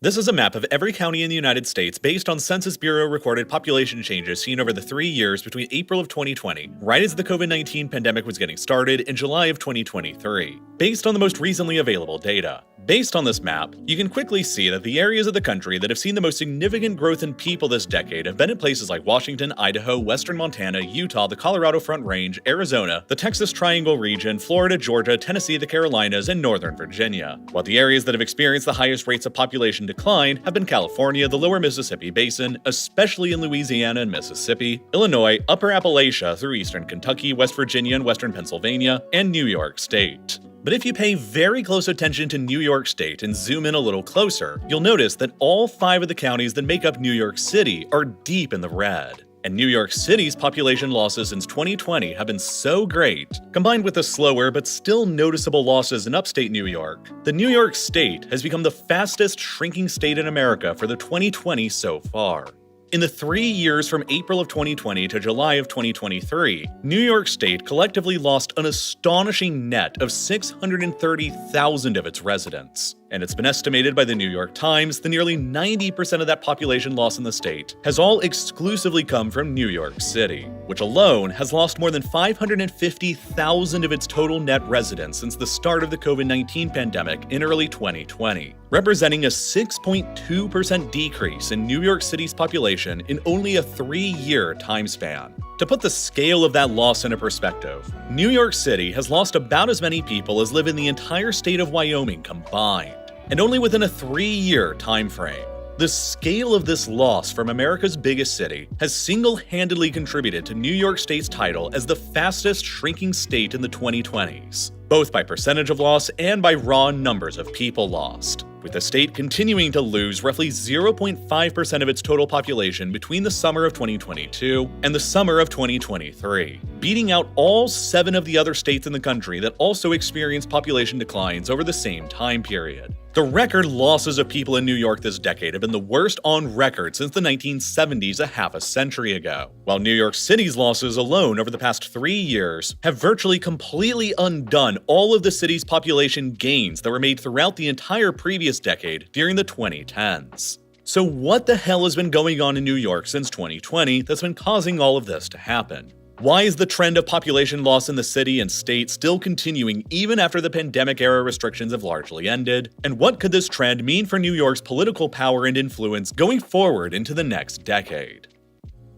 This is a map of every county in the United States based on Census Bureau recorded population changes seen over the 3 years between April of 2020, right as the COVID-19 pandemic was getting started, in July of 2023, based on the most recently available data. Based on this map, you can quickly see that the areas of the country that have seen the most significant growth in people this decade have been in places like Washington, Idaho, western Montana, Utah, the Colorado Front Range, Arizona, the Texas Triangle region, Florida, Georgia, Tennessee, the Carolinas, and Northern Virginia. While the areas that have experienced the highest rates of population decline have been California, the lower Mississippi Basin, especially in Louisiana and Mississippi, Illinois, upper Appalachia through eastern Kentucky, West Virginia, and western Pennsylvania, and New York State. But if you pay very close attention to New York State and zoom in a little closer, you'll notice that all 5 of the counties that make up New York City are deep in the red. And New York City's population losses since 2020 have been so great, combined with the slower but still noticeable losses in upstate New York, that New York State has become the fastest shrinking state in America for the 2020 so far. In the 3 years from April of 2020 to July of 2023, New York State collectively lost an astonishing net of 630,000 of its residents. And it's been estimated by the New York Times that nearly 90% of that population loss in the state has all exclusively come from New York City, which alone has lost more than 550,000 of its total net residents since the start of the COVID-19 pandemic in early 2020, representing a 6.2% decrease in New York City's population in only a 3-year time span. To put the scale of that loss into perspective, New York City has lost about as many people as live in the entire state of Wyoming combined, and only within a 3-year time frame. The scale of this loss from America's biggest city has single-handedly contributed to New York State's title as the fastest shrinking state in the 2020s, both by percentage of loss and by raw numbers of people lost, with the state continuing to lose roughly 0.5% of its total population between the summer of 2022 and the summer of 2023, beating out all 7 of the other states in the country that also experienced population declines over the same time period. The record losses of people in New York this decade have been the worst on record since the 1970s, a half a century ago, while New York City's losses alone over the past 3 years have virtually completely undone all of the city's population gains that were made throughout the entire previous decade during the 2010s. So what the hell has been going on in New York since 2020 that's been causing all of this to happen? Why is the trend of population loss in the city and state still continuing even after the pandemic-era restrictions have largely ended? And what could this trend mean for New York's political power and influence going forward into the next decade?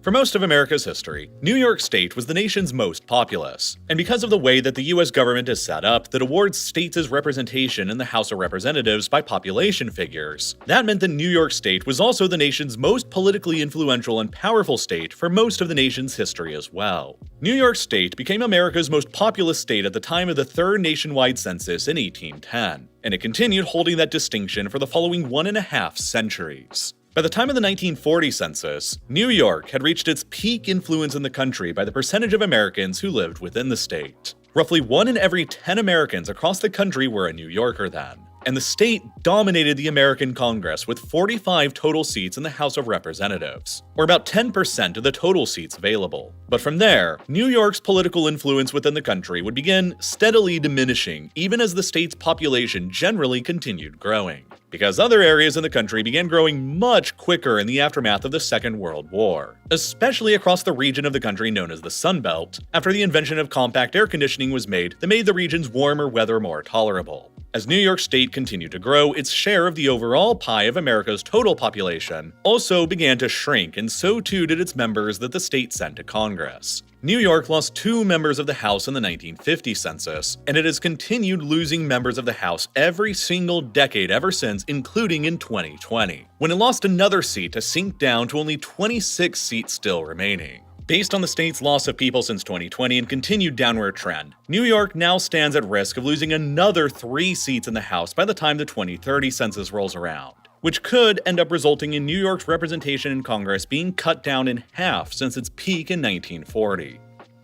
For most of America's history, New York State was the nation's most populous, and because of the way that the US government is set up that awards states' representation in the House of Representatives by population figures, that meant that New York State was also the nation's most politically influential and powerful state for most of the nation's history as well. New York State became America's most populous state at the time of the third nationwide census in 1810, and it continued holding that distinction for the following 1.5 centuries. By the time of the 1940 census, New York had reached its peak influence in the country by the percentage of Americans who lived within the state. Roughly 1 in every 10 Americans across the country were a New Yorker then, and the state dominated the American Congress with 45 total seats in the House of Representatives, or about 10% of the total seats available. But from there, New York's political influence within the country would begin steadily diminishing even as the state's population generally continued growing, because other areas in the country began growing much quicker in the aftermath of the Second World War, especially across the region of the country known as the Sun Belt, after the invention of compact air conditioning was made that made the region's warmer weather more tolerable. As New York State continued to grow, its share of the overall pie of America's total population also began to shrink, and so too did its members that the state sent to Congress. New York lost 2 members of the House in the 1950 census, and it has continued losing members of the House every single decade ever since, including in 2020, when it lost another seat to sink down to only 26 seats still remaining. Based on the state's loss of people since 2020 and continued downward trend, New York now stands at risk of losing another 3 seats in the House by the time the 2030 census rolls around, which could end up resulting in New York's representation in Congress being cut down in half since its peak in 1940.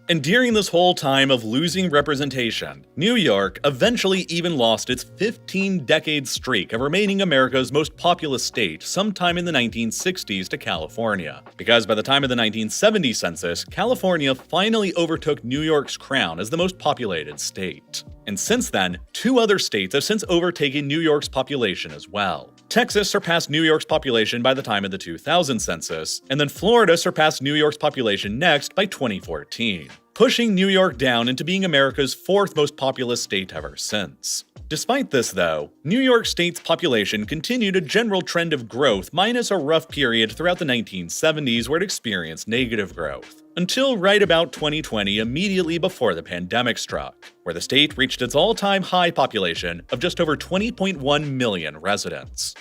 And during this whole time of losing representation, New York eventually even lost its 15-decade streak of remaining America's most populous state sometime in the 1960s to California, because by the time of the 1970 census, California finally overtook New York's crown as the most populated state. And since then, 2 other states have since overtaken New York's population as well. Texas surpassed New York's population by the time of the 2000 census, and then Florida surpassed New York's population next by 2014, pushing New York down into being America's fourth most populous state ever since. Despite this, though, New York State's population continued a general trend of growth minus a rough period throughout the 1970s where it experienced negative growth, until right about 2020, immediately before the pandemic struck, where the state reached its all-time high population of just over 20.1 million residents.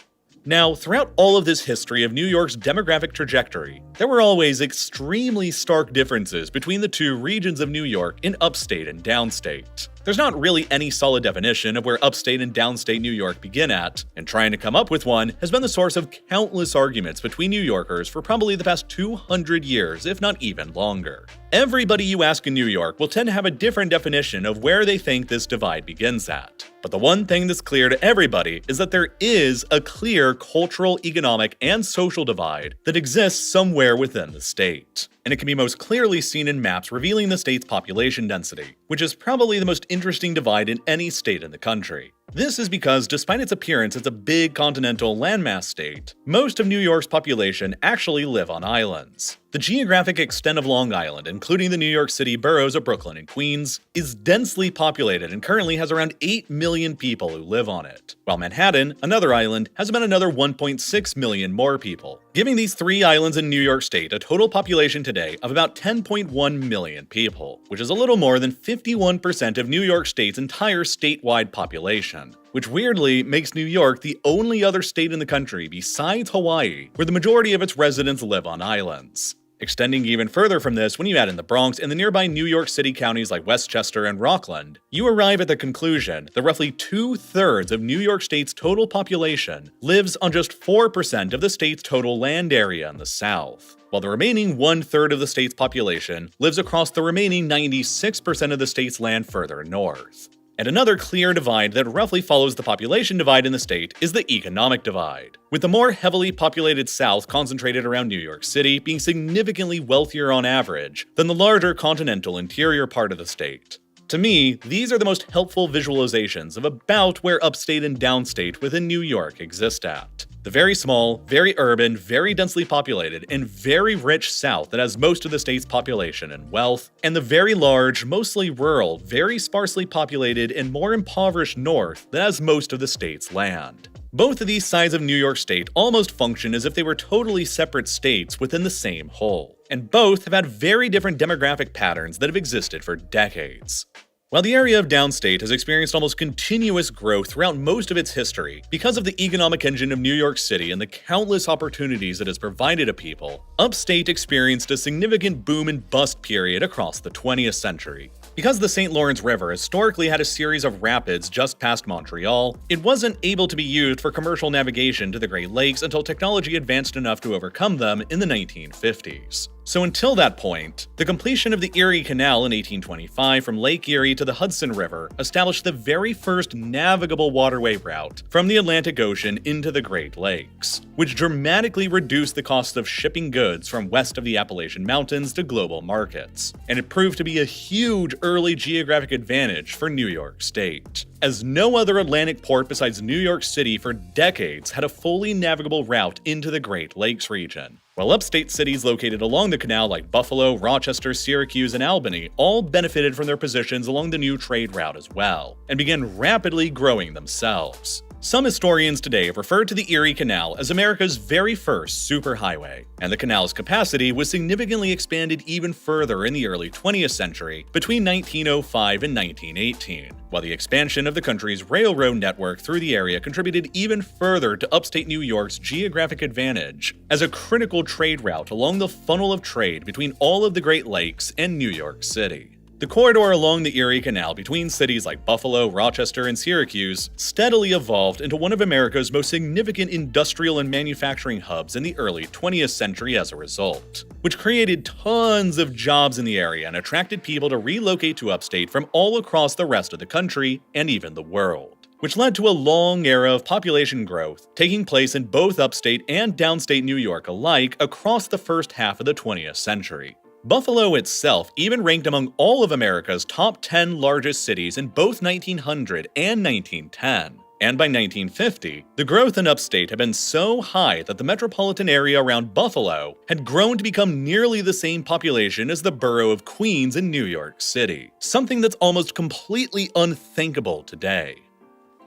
Now, throughout all of this history of New York's demographic trajectory, there were always extremely stark differences between the two regions of New York in upstate and downstate. There's not really any solid definition of where upstate and downstate New York begin at, and trying to come up with one has been the source of countless arguments between New Yorkers for probably the past 200 years, if not even longer. Everybody you ask in New York will tend to have a different definition of where they think this divide begins at. But the one thing that's clear to everybody is that there is a clear cultural, economic, and social divide that exists somewhere within the state. And it can be most clearly seen in maps revealing the state's population density, which is probably the most interesting divide in any state in the country. This is because, despite its appearance as a big continental landmass state, most of New York's population actually live on islands. The geographic extent of Long Island, including the New York City boroughs of Brooklyn and Queens, is densely populated and currently has around 8 million people who live on it, while Manhattan, another island, has about another 1.6 million more people, giving these three islands in New York State a total population today of about 10.1 million people, which is a little more than 51% of New York State's entire statewide population, which weirdly makes New York the only other state in the country besides Hawaii where the majority of its residents live on islands. Extending even further from this, when you add in the Bronx and the nearby New York City counties like Westchester and Rockland, you arrive at the conclusion that roughly 2/3 of New York State's total population lives on just 4% of the state's total land area in the South, while the remaining 1/3 of the state's population lives across the remaining 96% of the state's land further north. And another clear divide that roughly follows the population divide in the state is the economic divide, with the more heavily populated South concentrated around New York City being significantly wealthier on average than the larger continental interior part of the state. To me, these are the most helpful visualizations of about where upstate and downstate within New York exist at. The very small, very urban, very densely populated, and very rich South that has most of the state's population and wealth, and the very large, mostly rural, very sparsely populated, and more impoverished North that has most of the state's land. Both of these sides of New York State almost function as if they were totally separate states within the same whole, and both have had very different demographic patterns that have existed for decades. While the area of downstate has experienced almost continuous growth throughout most of its history because of the economic engine of New York City and the countless opportunities it has provided to people, upstate experienced a significant boom and bust period across the 20th century. Because the St. Lawrence River historically had a series of rapids just past Montreal, it wasn't able to be used for commercial navigation to the Great Lakes until technology advanced enough to overcome them in the 1950s. So until that point, the completion of the Erie Canal in 1825 from Lake Erie to the Hudson River established the very first navigable waterway route from the Atlantic Ocean into the Great Lakes, which dramatically reduced the cost of shipping goods from west of the Appalachian Mountains to global markets, and it proved to be a huge early geographic advantage for New York State, as no other Atlantic port besides New York City for decades had a fully navigable route into the Great Lakes region. While upstate cities located along the canal like Buffalo, Rochester, Syracuse, and Albany all benefited from their positions along the new trade route as well, and began rapidly growing themselves. Some historians today have referred to the Erie Canal as America's very first superhighway, and the canal's capacity was significantly expanded even further in the early 20th century between 1905 and 1918, while the expansion of the country's railroad network through the area contributed even further to upstate New York's geographic advantage as a critical trade route along the funnel of trade between all of the Great Lakes and New York City. The corridor along the Erie Canal between cities like Buffalo, Rochester, and Syracuse steadily evolved into one of America's most significant industrial and manufacturing hubs in the early 20th century as a result, which created tons of jobs in the area and attracted people to relocate to upstate from all across the rest of the country and even the world, which led to a long era of population growth taking place in both upstate and downstate New York alike across the first half of the 20th century. Buffalo itself even ranked among all of America's top 10 largest cities in both 1900 and 1910, And by 1950, the growth in upstate had been so high that the metropolitan area around Buffalo had grown to become nearly the same population as the borough of Queens in New York City, something that's almost completely unthinkable today.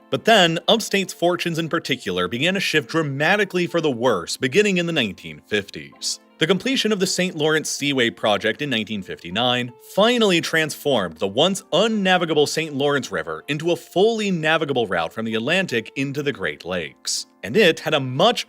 But then, upstate's fortunes in particular began to shift dramatically for the worse beginning in the 1950s. The completion of the St. Lawrence Seaway project in 1959 finally transformed the once unnavigable St. Lawrence River into a fully navigable route from the Atlantic into the Great Lakes. And it had a much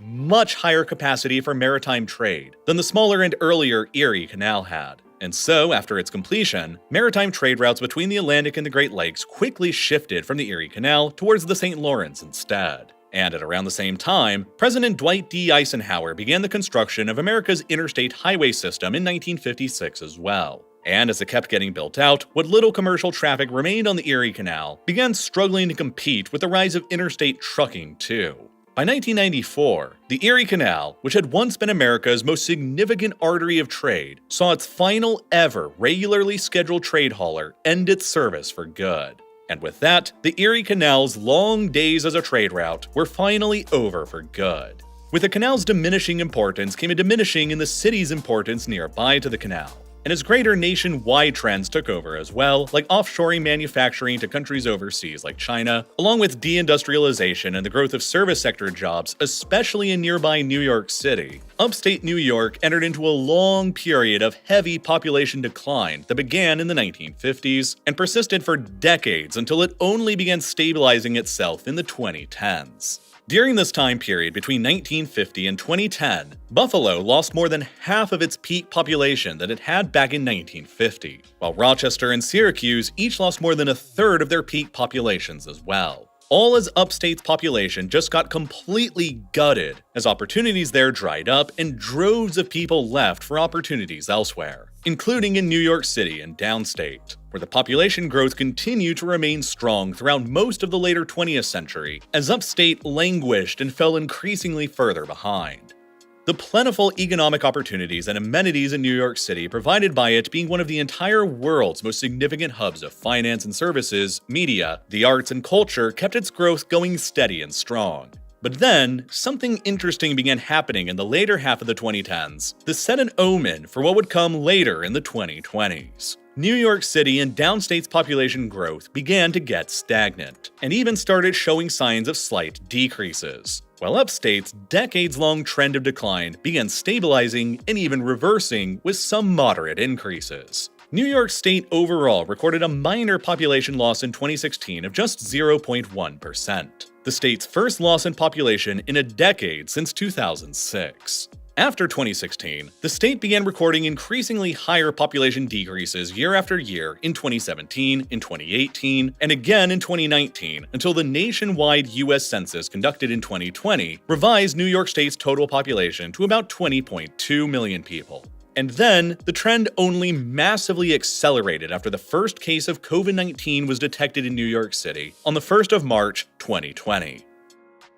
higher capacity for maritime trade than the smaller and earlier Erie Canal had. And so, after its completion, maritime trade routes between the Atlantic and the Great Lakes quickly shifted from the Erie Canal towards the St. Lawrence instead. And at around the same time, President Dwight D. Eisenhower began the construction of America's interstate highway system in 1956 as well. And as it kept getting built out, what little commercial traffic remained on the Erie Canal began struggling to compete with the rise of interstate trucking too. By 1994, the Erie Canal, which had once been America's most significant artery of trade, saw its final ever regularly scheduled trade hauler end its service for good. And with that, the Erie Canal's long days as a trade route were finally over for good. With the canal's diminishing importance came a diminishing in the city's importance nearby to the canal. And as greater nationwide trends took over as well, like offshoring manufacturing to countries overseas like China, along with deindustrialization and the growth of service sector jobs, especially in nearby New York City, upstate New York entered into a long period of heavy population decline that began in the 1950s and persisted for decades until it only began stabilizing itself in the 2010s. During this time period between 1950 and 2010, Buffalo lost more than half of its peak population that it had back in 1950, while Rochester and Syracuse each lost more than a third of their peak populations as well. All as upstate's population just got completely gutted as opportunities there dried up and droves of people left for opportunities elsewhere, including in New York City and downstate, where the population growth continued to remain strong throughout most of the later 20th century as upstate languished and fell increasingly further behind. The plentiful economic opportunities and amenities in New York City provided by it being one of the entire world's most significant hubs of finance and services, media, the arts, and culture kept its growth going steady and strong. But then, something interesting began happening in the later half of the 2010s that set an omen for what would come later in the 2020s. New York City and downstate's population growth began to get stagnant, and even started showing signs of slight decreases, while upstate's decades-long trend of decline began stabilizing and even reversing with some moderate increases. New York State overall recorded a minor population loss in 2016 of just 0.1%, the state's first loss in population in a decade since 2006. After 2016, the state began recording increasingly higher population decreases year after year in 2017, in 2018, and again in 2019, until the nationwide U.S. Census conducted in 2020 revised New York State's total population to about 20.2 million people. And then, the trend only massively accelerated after the first case of COVID-19 was detected in New York City on the 1st of March, 2020.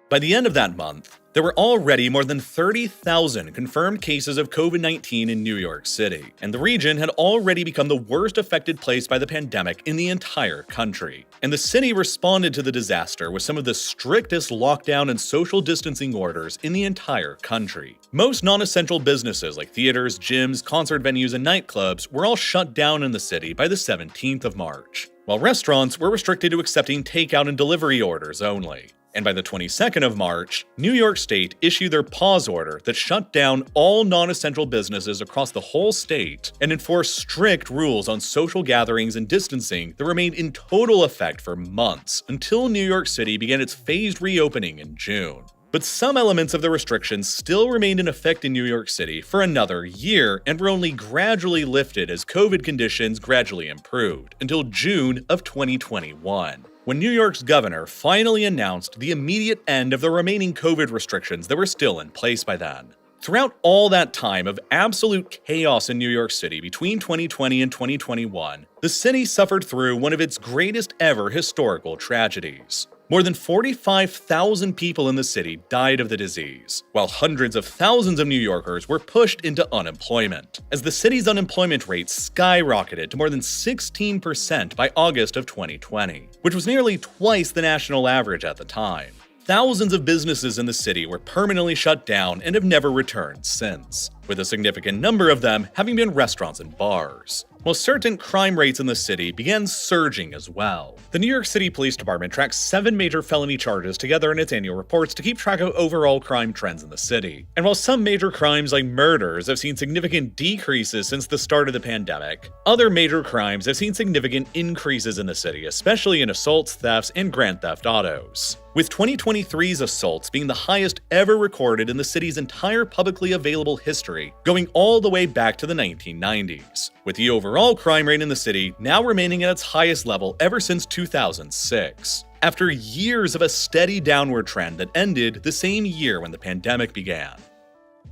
By the end of that month, there were already more than 30,000 confirmed cases of COVID-19 in New York City, and the region had already become the worst affected place by the pandemic in the entire country. And the city responded to the disaster with some of the strictest lockdown and social distancing orders in the entire country. Most non-essential businesses like theaters, gyms, concert venues, and nightclubs were all shut down in the city by the 17th of March, while restaurants were restricted to accepting takeout and delivery orders only. And by the 22nd of March, New York State issued their pause order that shut down all non-essential businesses across the whole state and enforced strict rules on social gatherings and distancing that remained in total effect for months until New York City began its phased reopening in June. But some elements of the restrictions still remained in effect in New York City for another year and were only gradually lifted as COVID conditions gradually improved until June of 2021. When New York's governor finally announced the immediate end of the remaining COVID restrictions that were still in place by then. Throughout all that time of absolute chaos in New York City between 2020 and 2021, the city suffered through one of its greatest ever historical tragedies. More than 45,000 people in the city died of the disease, while hundreds of thousands of New Yorkers were pushed into unemployment, as the city's unemployment rate skyrocketed to more than 16% by August of 2020, which was nearly twice the national average at the time. Thousands of businesses in the city were permanently shut down and have never returned since, with a significant number of them having been restaurants and bars. While certain crime rates in the city began surging as well. The New York City Police Department tracks 7 major felony charges together in its annual reports to keep track of overall crime trends in the city. And while some major crimes like murders have seen significant decreases since the start of the pandemic, other major crimes have seen significant increases in the city, especially in assaults, thefts, and grand theft autos, with 2023's assaults being the highest ever recorded in the city's entire publicly available history, going all the way back to the 1990s, with the overall crime rate in the city now remaining at its highest level ever since 2006, after years of a steady downward trend that ended the same year when the pandemic began.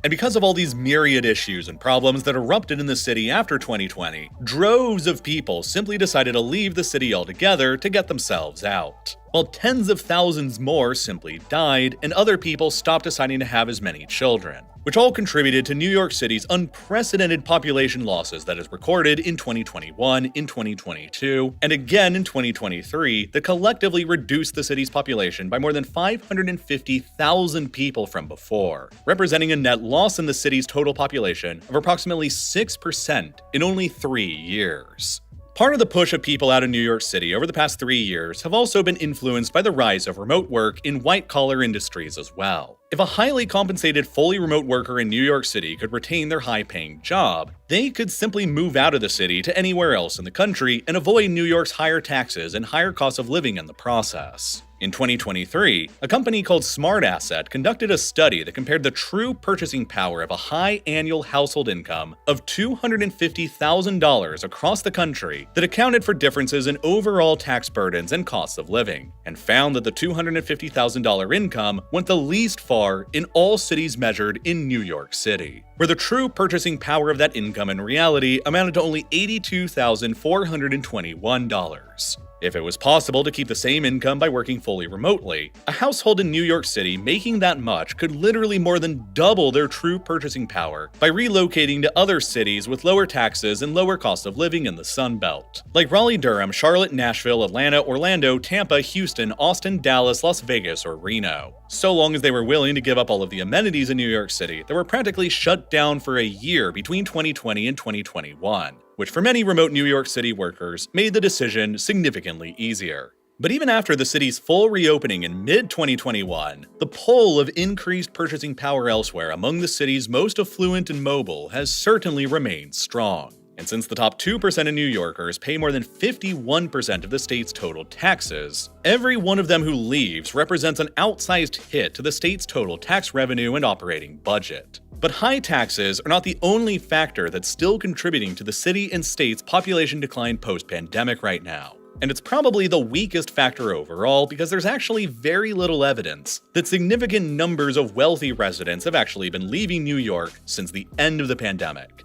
And because of all these myriad issues and problems that erupted in the city after 2020, droves of people simply decided to leave the city altogether to get themselves out, while tens of thousands more simply died and other people stopped deciding to have as many children, which all contributed to New York City's unprecedented population losses that is recorded in 2021, in 2022, and again in 2023 that collectively reduced the city's population by more than 550,000 people from before, representing a net loss in the city's total population of approximately 6% in only 3 years. Part of the push of people out of New York City over the past 3 years have also been influenced by the rise of remote work in white-collar industries as well. If a highly compensated, fully remote worker in New York City could retain their high-paying job, they could simply move out of the city to anywhere else in the country and avoid New York's higher taxes and higher cost of living in the process. In 2023, a company called Smart Asset conducted a study that compared the true purchasing power of a high annual household income of $250,000 across the country that accounted for differences in overall tax burdens and costs of living, and found that the $250,000 income went the least far in all cities measured in New York City, where the true purchasing power of that income in reality amounted to only $82,421. If it was possible to keep the same income by working fully remotely, a household in New York City making that much could literally more than double their true purchasing power by relocating to other cities with lower taxes and lower cost of living in the Sun Belt, like Raleigh, Durham, Charlotte, Nashville, Atlanta, Orlando, Tampa, Houston, Austin, Dallas, Las Vegas, or Reno, so long as they were willing to give up all of the amenities in New York City that were practically shut down for a year between 2020 and 2021. Which for many remote New York City workers made the decision significantly easier. But even after the city's full reopening in mid-2021, the pull of increased purchasing power elsewhere among the city's most affluent and mobile has certainly remained strong. And since the top 2% of New Yorkers pay more than 51% of the state's total taxes, every one of them who leaves represents an outsized hit to the state's total tax revenue and operating budget. But high taxes are not the only factor that's still contributing to the city and state's population decline post-pandemic right now. And it's probably the weakest factor overall because there's actually very little evidence that significant numbers of wealthy residents have actually been leaving New York since the end of the pandemic.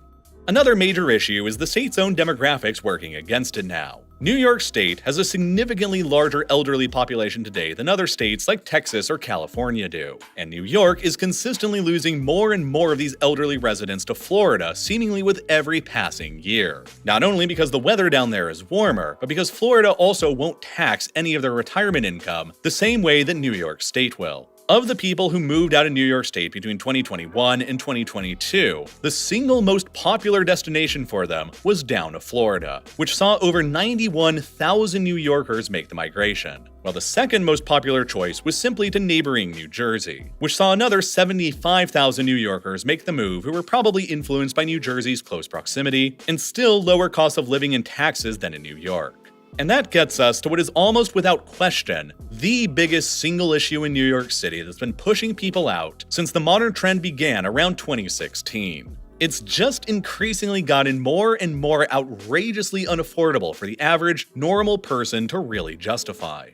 Another major issue is the state's own demographics working against it now. New York State has a significantly larger elderly population today than other states like Texas or California do, and New York is consistently losing more and more of these elderly residents to Florida seemingly with every passing year. Not only because the weather down there is warmer, but because Florida also won't tax any of their retirement income the same way that New York State will. Of the people who moved out of New York State between 2021 and 2022, the single most popular destination for them was down to Florida, which saw over 91,000 New Yorkers make the migration, while the second most popular choice was simply to neighboring New Jersey, which saw another 75,000 New Yorkers make the move who were probably influenced by New Jersey's close proximity and still lower cost of living and taxes than in New York. And that gets us to what is almost without question the biggest single issue in New York City that's been pushing people out since the modern trend began around 2016. It's just increasingly gotten more and more outrageously unaffordable for the average, normal person to really justify.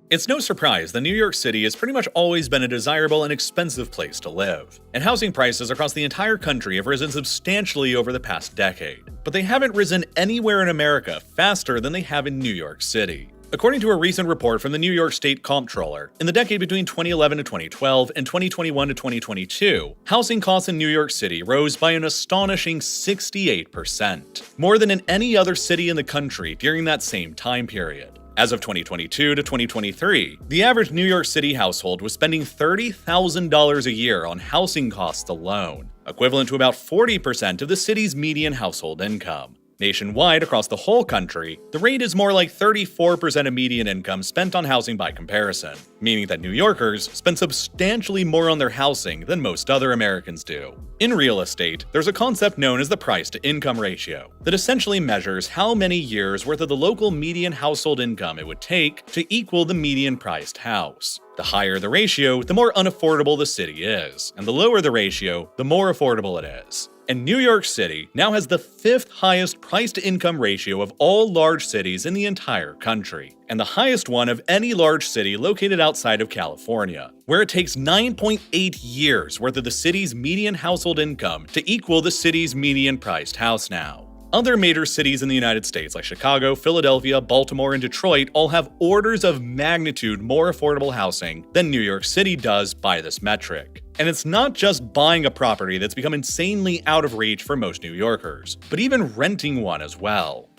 It's no surprise that New York City has pretty much always been a desirable and expensive place to live, and housing prices across the entire country have risen substantially over the past decade. But they haven't risen anywhere in America faster than they have in New York City. According to a recent report from the New York State Comptroller, in the decade between 2011 to 2012 and 2021 to 2022, housing costs in New York City rose by an astonishing 68%, more than in any other city in the country during that same time period. As of 2022 to 2023, the average New York City household was spending $30,000 a year on housing costs alone, equivalent to about 40% of the city's median household income. Nationwide, across the whole country, the rate is more like 34% of median income spent on housing by comparison, meaning that New Yorkers spend substantially more on their housing than most other Americans do. In real estate, there's a concept known as the price-to-income ratio that essentially measures how many years worth of the local median household income it would take to equal the median-priced house. The higher the ratio, the more unaffordable the city is, and the lower the ratio, the more affordable it is. And New York City now has the 5th highest price-to-income ratio of all large cities in the entire country, and the highest one of any large city located outside of California, where it takes 9.8 years worth of the city's median household income to equal the city's median-priced house now. Other major cities in the United States like Chicago, Philadelphia, Baltimore, and Detroit all have orders of magnitude more affordable housing than New York City does by this metric. And it's not just buying a property that's become insanely out of reach for most New Yorkers, but even renting one as well.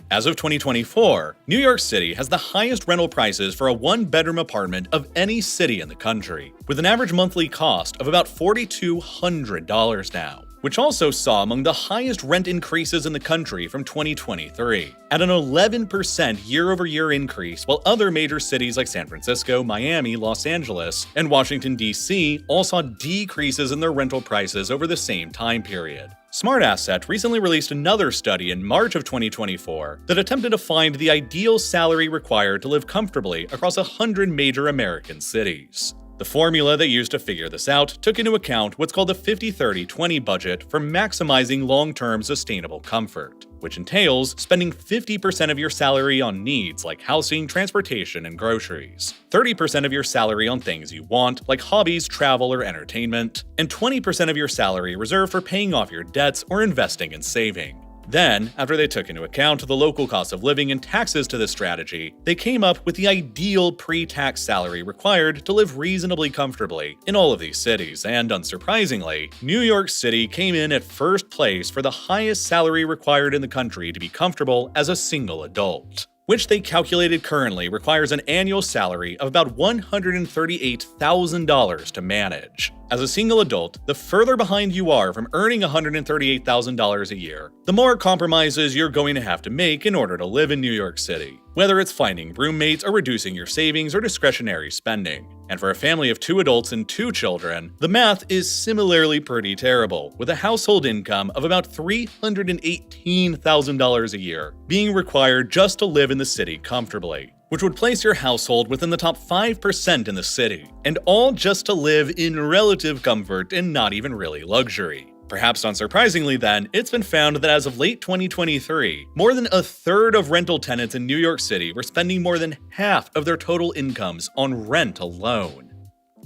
As of 2024, New York City has the highest rental prices for a one-bedroom apartment of any city in the country, with an average monthly cost of about $4,200 now, which also saw among the highest rent increases in the country from 2023, at an 11% year-over-year increase, while other major cities like San Francisco, Miami, Los Angeles, and Washington, D.C. all saw decreases in their rental prices over the same time period. SmartAsset recently released another study in March of 2024 that attempted to find the ideal salary required to live comfortably across 100 major American cities. The formula they used to figure this out took into account what's called the 50-30-20 budget for maximizing long-term sustainable comfort, which entails spending 50% of your salary on needs like housing, transportation, and groceries, 30% of your salary on things you want like hobbies, travel, or entertainment, and 20% of your salary reserved for paying off your debts or investing and saving. Then, after they took into account the local cost of living and taxes to this strategy, they came up with the ideal pre-tax salary required to live reasonably comfortably in all of these cities, and unsurprisingly, New York City came in at first place for the highest salary required in the country to be comfortable as a single adult, which they calculated currently requires an annual salary of about $138,000 to manage. As a single adult, the further behind you are from earning $138,000 a year, the more compromises you're going to have to make in order to live in New York City, whether it's finding roommates or reducing your savings or discretionary spending. And for a family of 2 adults and 2 children, the math is similarly pretty terrible, with a household income of about $318,000 a year being required just to live in the city comfortably, which would place your household within the top 5% in the city, and all just to live in relative comfort and not even really luxury. Perhaps unsurprisingly then, it's been found that as of late 2023, more than a third of rental tenants in New York City were spending more than half of their total incomes on rent alone.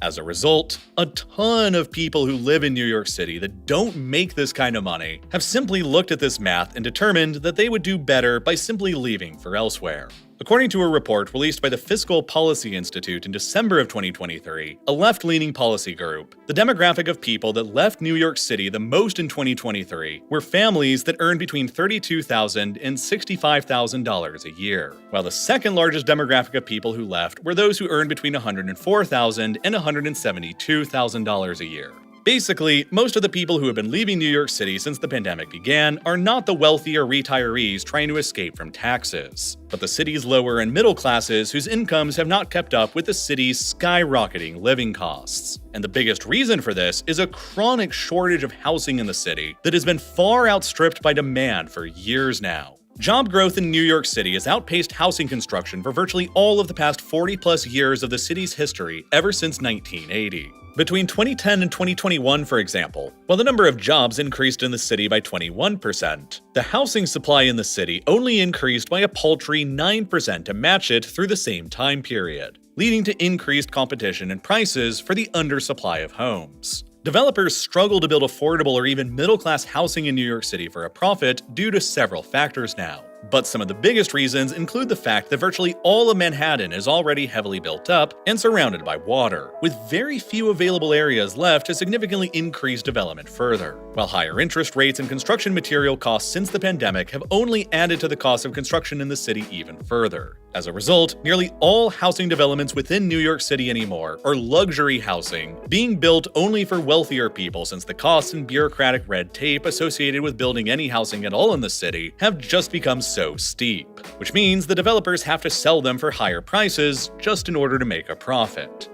As a result, a ton of people who live in New York City that don't make this kind of money have simply looked at this math and determined that they would do better by simply leaving for elsewhere. According to a report released by the Fiscal Policy Institute in December of 2023, a left-leaning policy group, the demographic of people that left New York City the most in 2023 were families that earned between $32,000 and $65,000 a year, while the second largest demographic of people who left were those who earned between $104,000 and $172,000 a year. Basically, most of the people who have been leaving New York City since the pandemic began are not the wealthier retirees trying to escape from taxes, but the city's lower and middle classes whose incomes have not kept up with the city's skyrocketing living costs. And the biggest reason for this is a chronic shortage of housing in the city that has been far outstripped by demand for years now. Job growth in New York City has outpaced housing construction for virtually all of the past 40-plus years of the city's history ever since 1980. Between 2010 and 2021, for example, while the number of jobs increased in the city by 21%, the housing supply in the city only increased by a paltry 9% to match it through the same time period, leading to increased competition and prices for the undersupply of homes. Developers struggle to build affordable or even middle-class housing in New York City for a profit due to several factors now. But some of the biggest reasons include the fact that virtually all of Manhattan is already heavily built up and surrounded by water, with very few available areas left to significantly increase development further, while higher interest rates and construction material costs since the pandemic have only added to the cost of construction in the city even further. As a result, nearly all housing developments within New York City anymore are luxury housing, being built only for wealthier people since the costs and bureaucratic red tape associated with building any housing at all in the city have just become so steep, which means the developers have to sell them for higher prices just in order to make a profit.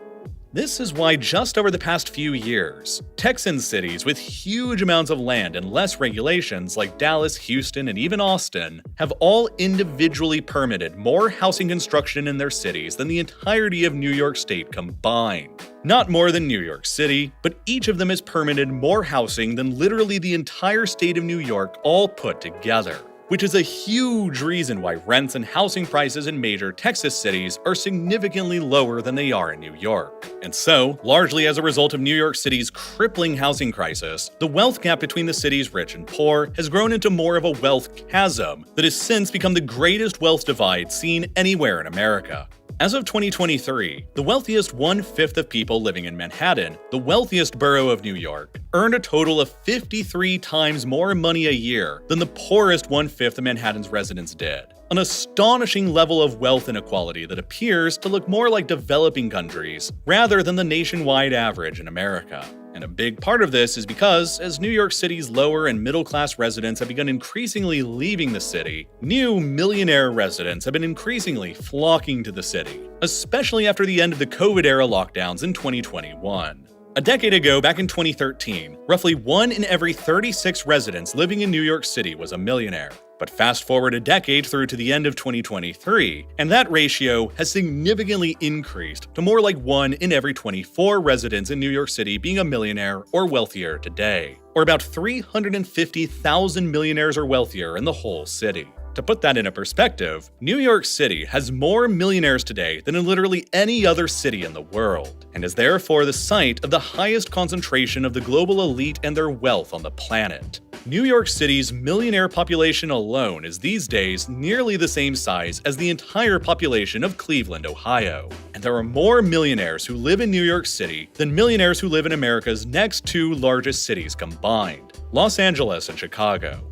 This is why just over the past few years, Texan cities with huge amounts of land and less regulations like Dallas, Houston, and even Austin have all individually permitted more housing construction in their cities than the entirety of New York State combined. Not more than New York City, but each of them has permitted more housing than literally the entire state of New York all put together, which is a huge reason why rents and housing prices in major Texas cities are significantly lower than they are in New York. And so, largely as a result of New York City's crippling housing crisis, the wealth gap between the city's rich and poor has grown into more of a wealth chasm that has since become the greatest wealth divide seen anywhere in America. As of 2023, the wealthiest 1/5 of people living in Manhattan, the wealthiest borough of New York, earned a total of 53 times more money a year than the poorest 1/5 of Manhattan's residents did. An astonishing level of wealth inequality that appears to look more like developing countries rather than the nationwide average in America. And a big part of this is because, as New York City's lower and middle-class residents have begun increasingly leaving the city, new millionaire residents have been increasingly flocking to the city, especially after the end of the COVID-era lockdowns in 2021. A decade ago, back in 2013, roughly 1 in every 36 residents living in New York City was a millionaire. But fast forward a decade through to the end of 2023, and that ratio has significantly increased to more like 1 in every 24 residents in New York City being a millionaire or wealthier today, or about 350,000 millionaires or wealthier in the whole city. To put that into perspective, New York City has more millionaires today than in literally any other city in the world, and is therefore the site of the highest concentration of the global elite and their wealth on the planet. New York City's millionaire population alone is these days nearly the same size as the entire population of Cleveland, Ohio. And there are more millionaires who live in New York City than millionaires who live in America's next 2 largest cities combined, Los Angeles and Chicago.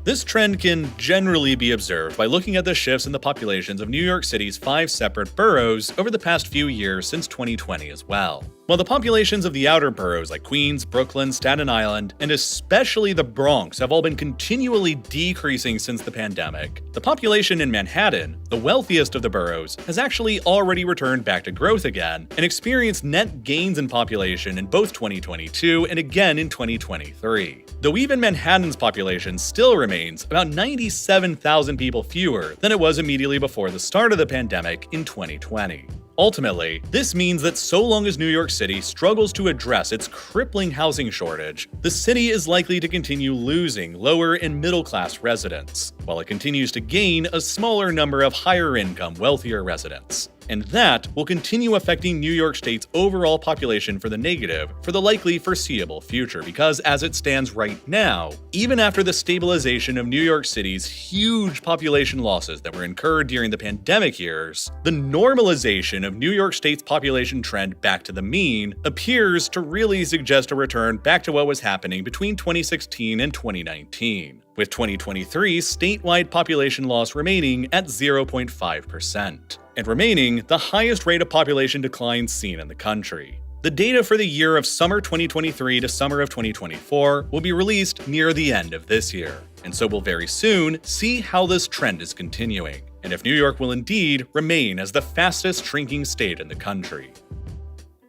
This trend can generally be observed by looking at the shifts in the populations of New York City's 5 separate boroughs over the past few years since 2020 as well. While the populations of the outer boroughs like Queens, Brooklyn, Staten Island, and especially the Bronx have all been continually decreasing since the pandemic, the population in Manhattan, the wealthiest of the boroughs, has actually already returned back to growth again and experienced net gains in population in both 2022 and again in 2023. Though even Manhattan's population still remains about 97,000 people fewer than it was immediately before the start of the pandemic in 2020. Ultimately, this means that so long as New York City struggles to address its crippling housing shortage, the city is likely to continue losing lower and middle-class residents, while it continues to gain a smaller number of higher-income, wealthier residents. And that will continue affecting New York State's overall population for the negative for the likely foreseeable future, because as it stands right now, even after the stabilization of New York City's huge population losses that were incurred during the pandemic years, the normalization of New York State's population trend back to the mean appears to really suggest a return back to what was happening between 2016 and 2019, with 2023's statewide population loss remaining at 0.5%. And remaining the highest rate of population decline seen in the country. The data for the year of summer 2023 to summer of 2024 will be released near the end of this year, and so we'll very soon see how this trend is continuing, and if New York will indeed remain as the fastest shrinking state in the country.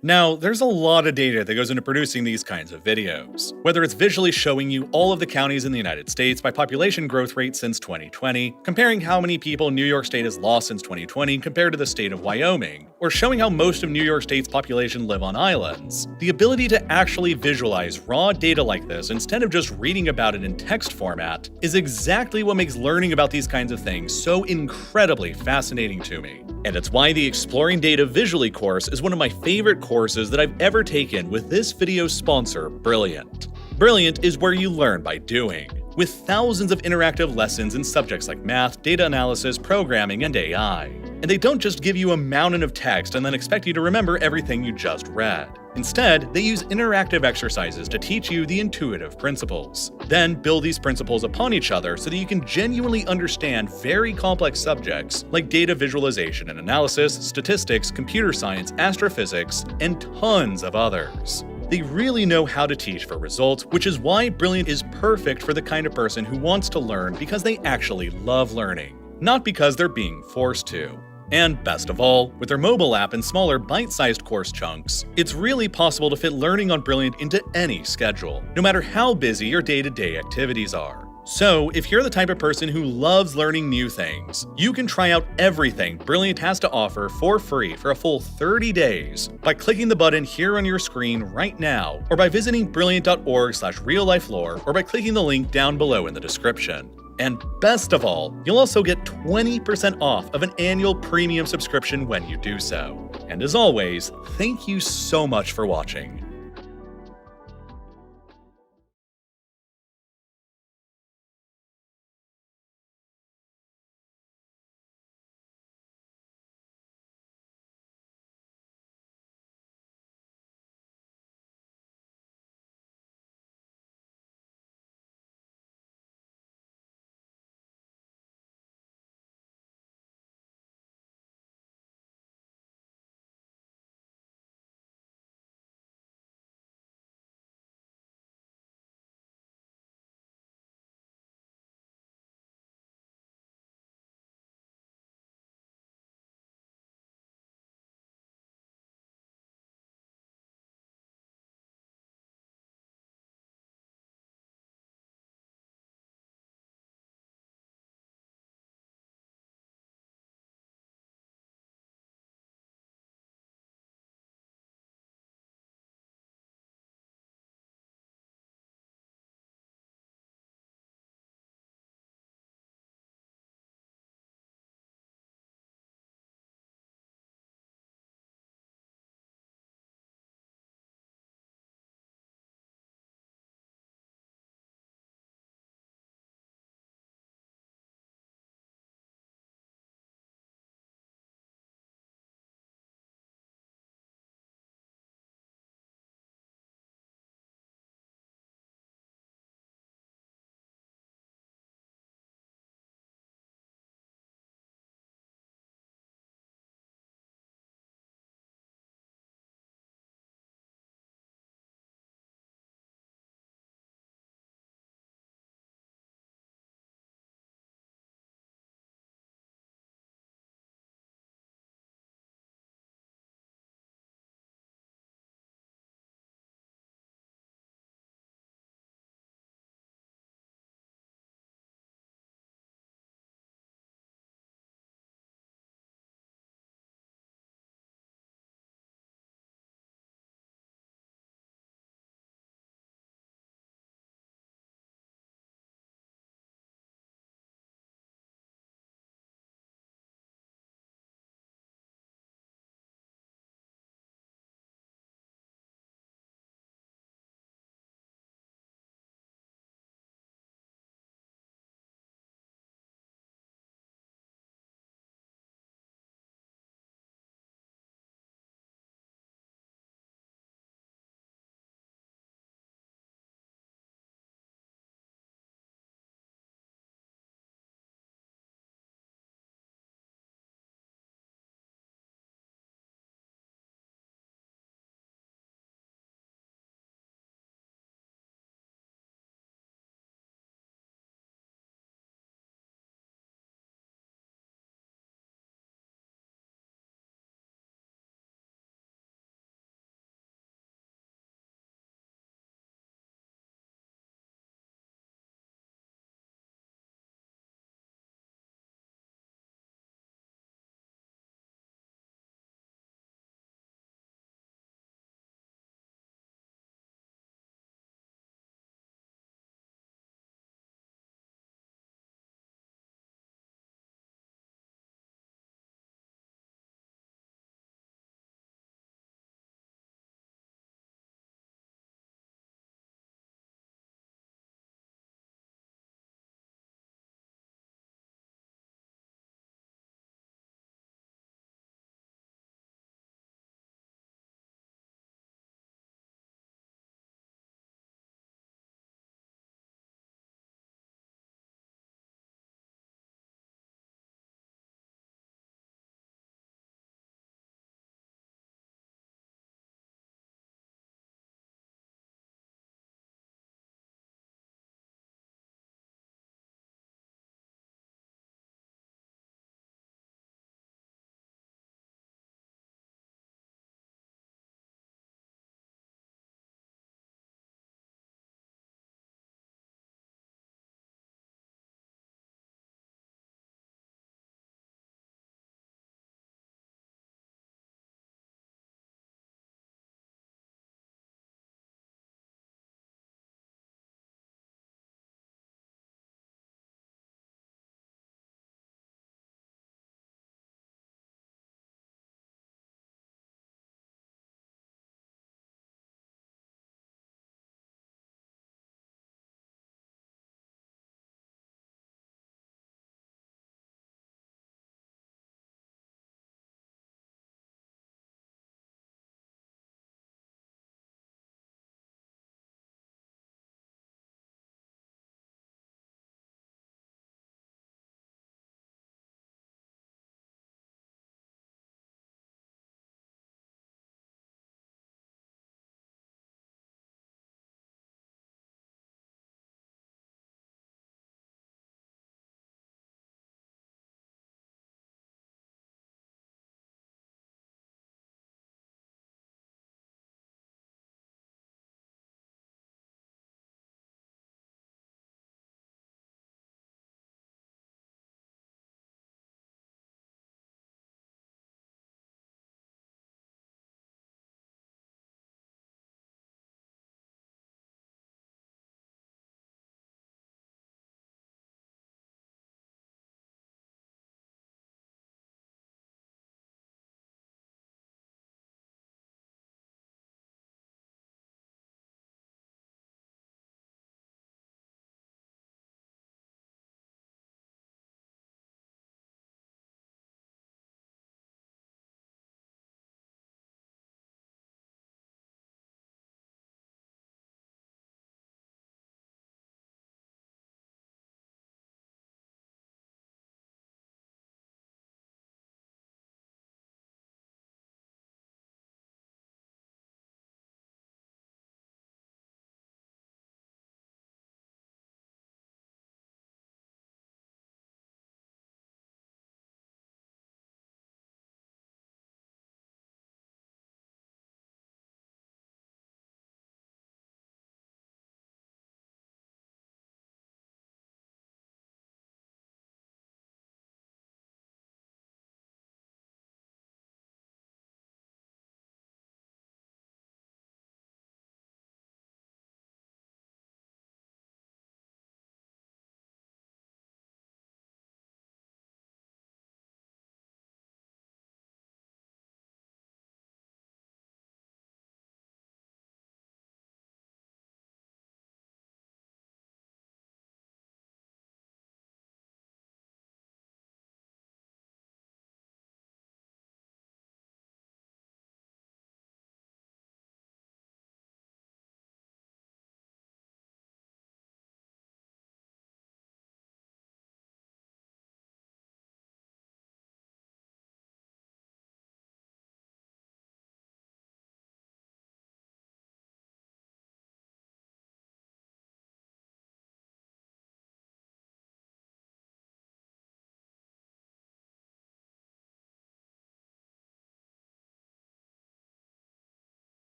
Now, there's a lot of data that goes into producing these kinds of videos. Whether it's visually showing you all of the counties in the United States by population growth rate since 2020, comparing how many people New York State has lost since 2020 compared to the state of Wyoming, or showing how most of New York State's population live on islands, the ability to actually visualize raw data like this instead of just reading about it in text format is exactly what makes learning about these kinds of things so incredibly fascinating to me. And it's why the Exploring Data Visually course is one of my favorite courses that I've ever taken with this video's sponsor, Brilliant. Brilliant is where you learn by doing, with thousands of interactive lessons in subjects like math, data analysis, programming, and AI. And they don't just give you a mountain of text and then expect you to remember everything you just read. Instead, they use interactive exercises to teach you the intuitive principles. Then build these principles upon each other so that you can genuinely understand very complex subjects like data visualization and analysis, statistics, computer science, astrophysics, and tons of others. They really know how to teach for results, which is why Brilliant is perfect for the kind of person who wants to learn because they actually love learning, not because they're being forced to. And best of all, with their mobile app and smaller bite-sized course chunks, it's really possible to fit learning on Brilliant into any schedule, no matter how busy your day-to-day activities are. So, if you're the type of person who loves learning new things, you can try out everything Brilliant has to offer for free for a full 30 days by clicking the button here on your screen right now, or by visiting brilliant.org/reallifelore, or by clicking the link down below in the description. And best of all, you'll also get 20% off of an annual premium subscription when you do so. And as always, thank you so much for watching.